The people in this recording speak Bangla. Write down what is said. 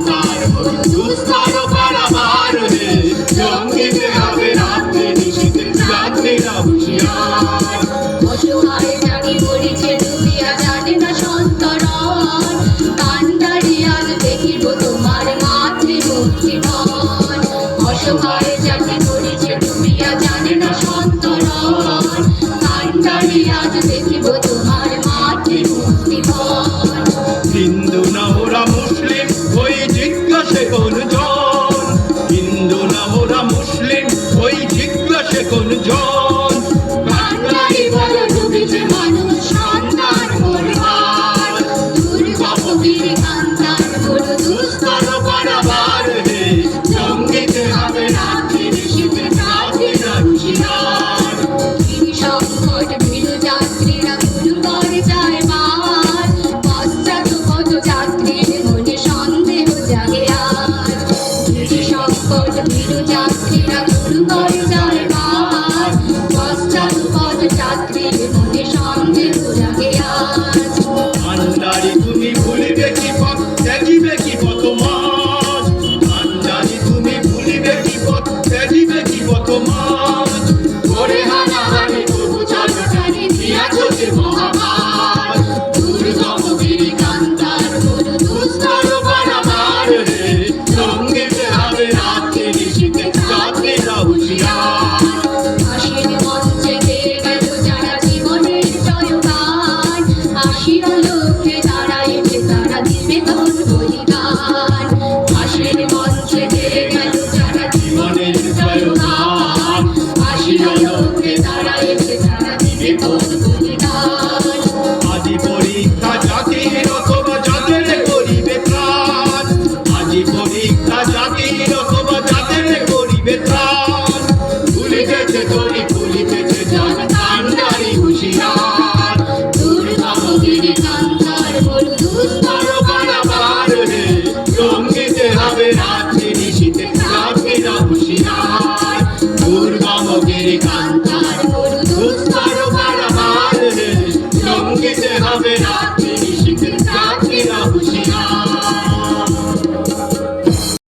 কান্তার বড় দুস্তর পারাবার রে জঙ্গিতে হবে রাত্রি নিশীথে যাত্রীরা হুঁশিয়ার অসহায় জানি পড়েছে ডুবিয়া জানে না সন্তরণ কান্ডারি আজ দেখিব তোমার মাঝে মুক্তিপণ অসহায় জানি পড়েছে ডুবিয়া জানে না সন্তরণ কান্ডারি আজ দেখিব তোমার মাঝে মুক্তিপণ হিন্দু না ওরা মুসলিম ওই জিজ্ঞাসে কোনজন হিন্দু না ওরা মুসলিম ওই জিজ্ঞাসে কোনজন কান্ডারি বলো ডুবেছে মানুষ সন্তান পরিবার দুর্গম বীর কান্তার বড় দুস্তর পারাবার রে জঙ্গিতে হবে রাত্রি নিশীথে যাত্রীরা হুঁশিয়ার সংকট ভীরু যাত্রীরা গুরুতর যায় বার পশ্চাৎপদ যাত্রীর মনে সন্দেহ জাগে আর সংকট ভীরু যাত্রীরা গুরুতর যায় বার পশ্চাৎপদ যাত্রীর মনে সন্দেহ জাগে আজ কান্ডারি তুমি ভুলিবে কি পথ ত্যাজিবে কি পথ মাঝ কান্ডারি তুমি ভুলিবে কি পথ ত্যাজিবে কি পথ মাঝ ওরে হানাহানি তবু চলো টানি দিয়াছো যে মহাকাল দুর্গম বীর কান্তার বড় দুস্তর পারাবার রে জঙ্গিতে হবে রাত্রি নিশীথে যাত্রীরা হুঁশিয়ার হাসির মঞ্চে গেয়ে গেল যারা জীবনের জয়গান হাসির লোকে দাঁড়াইবে তারা দিবে তোর বলিদান হাসির মঞ্চে গেয়ে গেল যারা জীবনের জয়গান হাসির লোকে দাঁড়াইবে তারা দিবে তোর বলিদান আজি পরীক্ষা জাতির অথবা যাদের করিবে ত্রাণ আজি পরীক্ষা জাতির অথবা যাদের করিবে ত্রাণ ভুলিতেছে তরি ভুলিতেছে জন কান্ডারি হুঁশিয়ার দুর্গম বীর কান্তার বড় দুস্তর পারাবার রে জঙ্গিতে হবে রাত